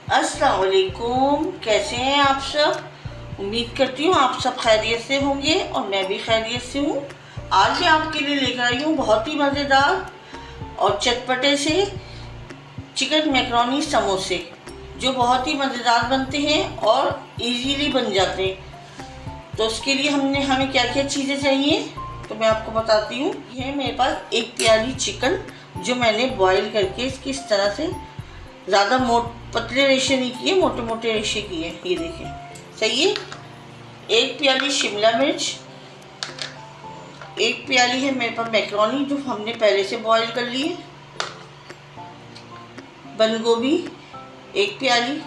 अस्सलाम वालेकुम, कैसे हैं आप सब। उम्मीद करती हूँ आप सब खैरियत से होंगे और मैं भी खैरियत से हूँ। आज मैं आपके लिए लेकर आई हूँ बहुत ही मज़ेदार और चटपटे से चिकन मैकरोनी समोसे, जो बहुत ही मज़ेदार बनते हैं और इजीली बन जाते हैं। तो उसके लिए हमें क्या क्या चीज़ें चाहिए तो मैं आपको बताती हूँ। यह मेरे पास एक प्याली चिकन जो मैंने बॉईल करके इसकी इस तरह से ज़्यादा पतले रेशे नहीं किए, मोटे मोटे रेशे किए, ये देखें सही है। एक प्याली शिमला मिर्च, एक प्याली है मेरे पास मैकरोनी जो हमने पहले से बॉईल कर ली है, बंद गोभी एक प्याली,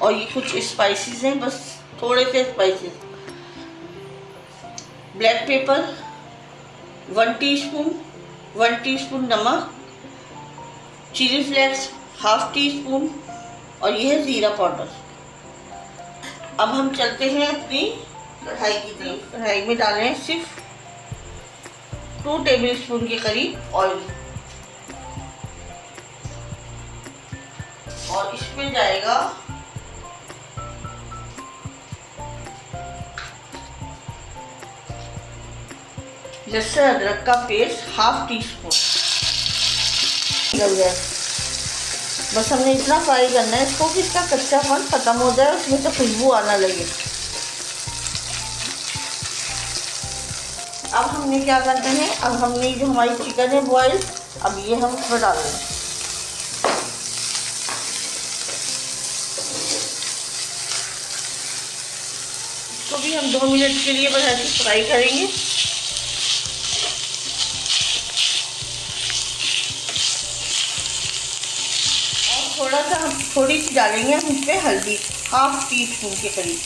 और ये कुछ स्पाइसेस हैं, बस थोड़े से स्पाइसेस। ब्लैक पेपर 1 टीस्पून नमक, चिली फ्लेक्स ½ टीस्पून, और यह है ज़ीरा पाउडर। अब हम चलते हैं अपनी कढ़ाई की तरफ। कढ़ाई में डाल रहे हैं सिर्फ 2 टेबलस्पून के करीब ऑयल, और इसमें जाएगा लहसुन अदरक का पेस्ट ½ टीस्पून। बस हमने इतना फ्राई करना है इसको कि इसका कच्चापन ख़त्म हो जाए, उसमें से खुशबू आना लगे। अब हमने क्या करना है, अब हमने जो हमारी चिकन है बॉयल, अब ये हम इसमें डाल दें। इसको भी हम 2 मिनट के लिए बस ऐसे फ्राई करेंगे। थोड़ा सा हम थोड़ी सी डालेंगे हम इसमें हल्दी, ½ टीस्पून के करीब।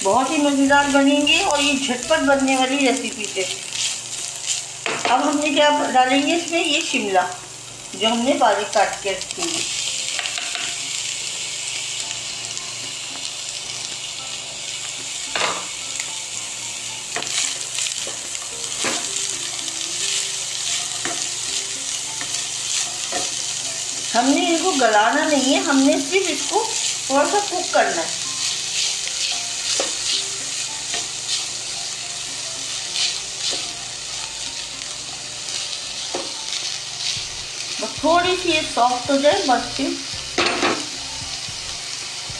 बहुत ही मज़ेदार बनेंगे और ये झटपट बनने वाली रेसिपी है। अब हमने क्या डालेंगे इसमें, ये शिमला जो हमने बारीक काट के रखी है। हमने इनको गलाना नहीं है, हमने सिर्फ इसको थोड़ा सा कुक करना है। बस थोड़ी सी ये सॉफ्ट हो जाए, बस फिर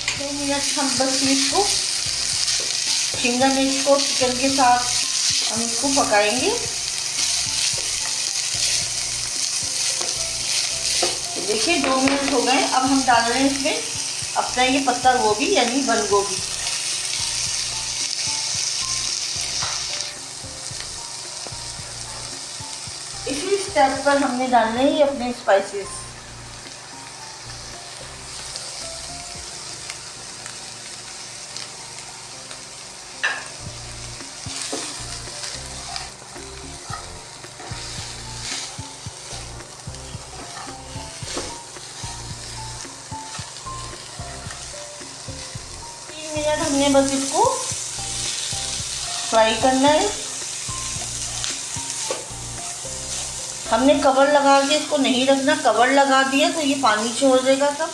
2 मिनट हम बस इसको शिमला मिर्च को चिकन के साथ हम इसको पकाएंगे। तो देखिए 2 मिनट हो गए। अब हम डाल रहे हैं इसमें अपना ये पत्ता गोभी यानी बंद गोभी। इसी स्टेप पर हमने डालने ही अपने स्पाइसेस। मिनट हमने बस इसको फ्राई करना है। हमने कवर लगा के इसको नहीं रखना, कवर लगा दिया तो ये पानी छोड़ देगा सब।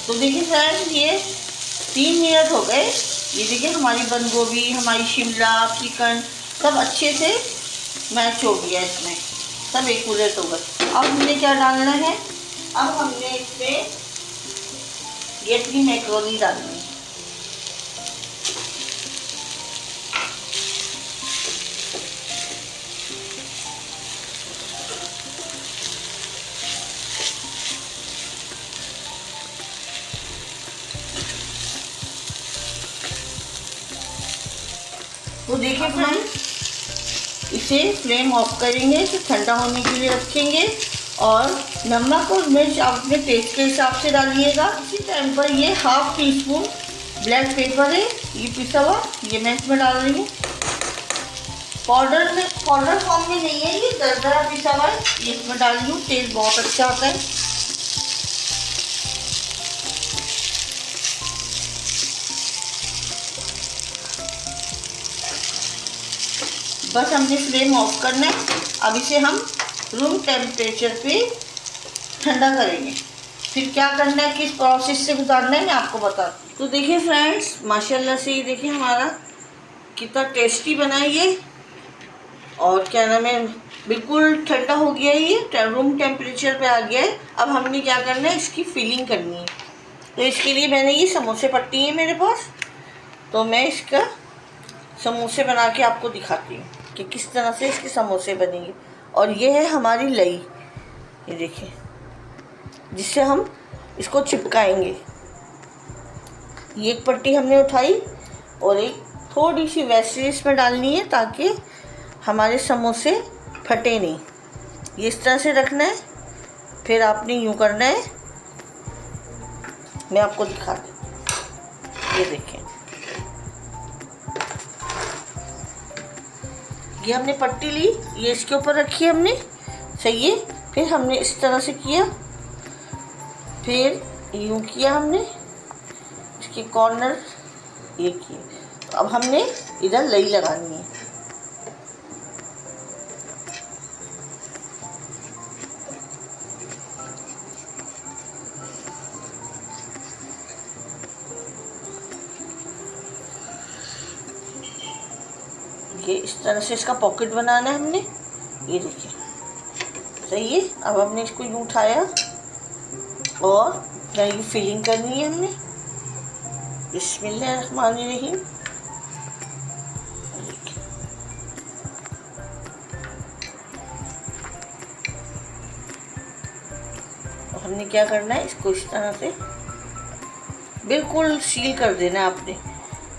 तो देखिए फ्रेंड्स, ये 3 मिनट हो गए। ये देखिए हमारी बंद गोभी, हमारी शिमला, चिकन सब अच्छे से मैच हो गया, इसमें सब एक्यूरेट हो गए। अब हमने क्या डालना है, अब हमने इसमें ये अपनी मैकरोनी डालनी है। तो देखिए फ्रेंड्स, इसे फ्लेम ऑफ करेंगे, इसे ठंडा होने के लिए रखेंगे, और नमक और मिर्च आप अपने टेस्ट के हिसाब से डालिएगा। इसी टाइम पर ये ½ टीस्पून ब्लैक पेपर है, ये पिसा हुआ, ये मैं इसमें डाल रही हूँ। पाउडर फॉर्म में नहीं है, ये दरदरा पिसा हुआ है, ये इसमें डाल रही हूँ। टेस्ट बहुत अच्छा आता है। बस हमने फ्लेम ऑफ करना है। अब इसे हम रूम टेम्परेचर पे ठंडा करेंगे। फिर क्या करना है, किस प्रोसेस से गुजारना है, मैं आपको बताती हूँ। तो देखिए फ्रेंड्स, माशाल्लाह से ये देखिए हमारा कितना टेस्टी बना है ये। और क्या नाम है, बिल्कुल ठंडा हो गया है ये, रूम टेम्परेचर पे आ गया है। अब हमने क्या करना है, इसकी फिलिंग करनी है। तो इसके लिए मैंने ये समोसे पट्टी है मेरे पास, तो मैं इसका समोसे बना के आपको दिखाती हूँ कि किस तरह से इसके समोसे बनेंगे। और ये है हमारी लई, ये देखिए, जिससे हम इसको चिपकाएंगे। ये एक पट्टी हमने उठाई और एक थोड़ी सी वैसे इसमें डालनी है ताकि हमारे समोसे फटे नहीं। ये इस तरह से रखना है, फिर आपने यूँ करना है। मैं आपको दिखा दूँ, ये देखें, ये हमने पट्टी ली, ये इसके ऊपर रखी हमने, सही है। फिर हमने इस तरह से किया, फिर यूँ किया हमने, इसके कॉर्नर ये किए। तो अब हमने इधर लई लगानी है। ये इस तरह से इसका पॉकेट बनाना है हमने, ये देखिए, सही है। अब हमने इसको यूँ उठाया और ये फिलिंग करनी है हमने। बिस्मिल्लाहिर्रहमानिर्रहीम। हमने क्या करना है, इसको इस तरह से बिल्कुल सील कर देना है आपने।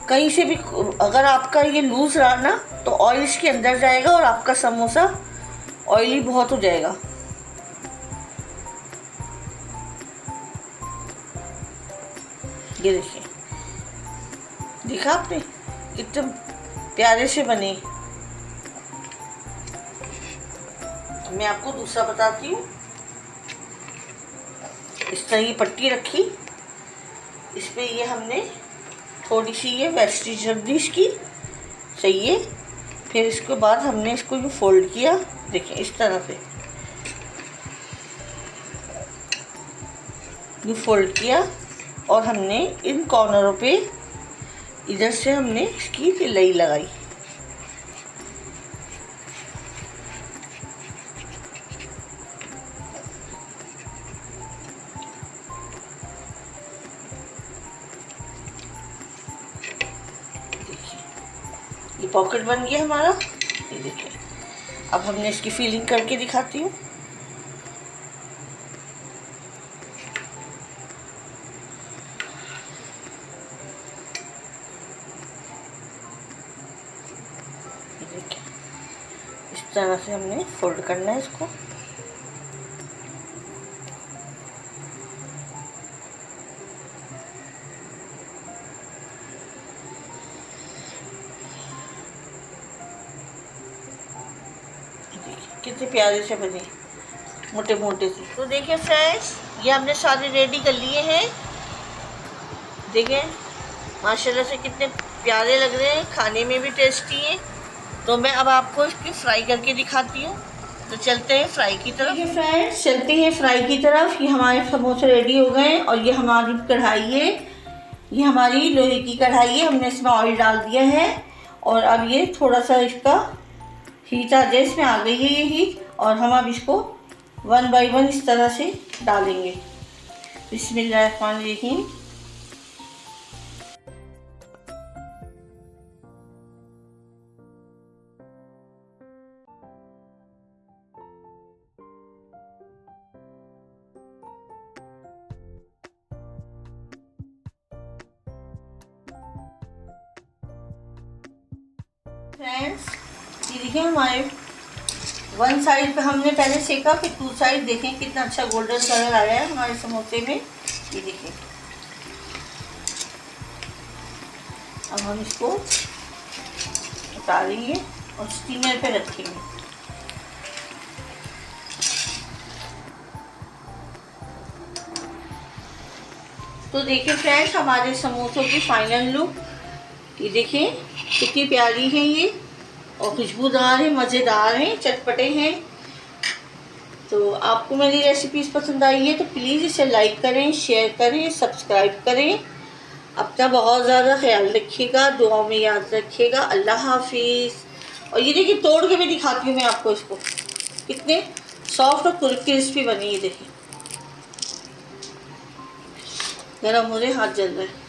कहीं से भी अगर आपका ये लूज़ रहा ना तो ऑयल इसके अंदर जाएगा और आपका समोसा ऑयली बहुत हो जाएगा। ये देखिए, देखा आपने कितने प्यारे से बने। मैं आपको दूसरा बताती हूँ। इस तरह ये पट्टी रखी, इस पे ये हमने थोड़ी सी ये वेस्टेज रख दी इसकी, सही है। फिर इसके बाद हमने इसको यूँ फोल्ड किया, देखिए इस तरह से यूँ फोल्ड किया और हमने इन कॉर्नरों पे इधर से हमने इसकी लई लगाई। ये पॉकेट बन गया हमारा, ये देखिए। अब हमने इसकी फिलिंग करके दिखाती हूँ। ये देखिए, इस तरह से हमने फोल्ड करना है इसको। कितने प्यारे से बने, मोटे मोटे से। तो देखिए फ्रेंड्स, ये हमने सारे रेडी कर लिए हैं। देखिए माशाल्लाह से कितने प्यारे लग रहे हैं, खाने में भी टेस्टी हैं। तो मैं अब आपको इसकी फ्राई करके दिखाती हूँ। तो चलते हैं फ्राई की तरफ। देखिए फ्रेंड्स, चलते हैं फ्राई की तरफ। ये हमारे समोसे रेडी हो गए और ये हमारी कढ़ाई है, ये हमारी लोहे की कढ़ाई है। हमने इसमें ऑयल डाल दिया है और अब ये थोड़ा सा इसका हीट आ जाए, इसमें आ गई है ये हीट। और हम अब इसको 1 बाय 1 इस तरह से डालेंगे। बिस्मिल्लाहिर्रहमानिर्रहीम। फ्रेंड्स, ये देखिए हमारे 1 साइड पे हमने पहले सेका, फिर 2 साइड देखें कितना अच्छा गोल्डन कलर आया है हमारे समोसे में। ये देखिए, अब हम इसको उतारेंगे और स्टीमर पे रखेंगे। तो देखिए फ्रेंड्स, हमारे समोसों की फाइनल लुक, ये देखिए कितनी प्यारी है ये। और खुशबूदार हैं, मज़ेदार हैं, चटपटे हैं। तो आपको मेरी रेसिपीज़ पसंद आई है तो प्लीज़ इसे लाइक करें, शेयर करें, सब्सक्राइब करें। अपना बहुत ज़्यादा ख्याल रखिएगा, दुआ में याद रखिएगा। अल्लाह हाफिज़। और ये देखिए तोड़ के भी दिखाती हूँ मैं आपको इसको, कितने सॉफ्ट और क्रिस्पी बनी। ये देखिए गरम हो रहे, हाथ जल रहे हैं।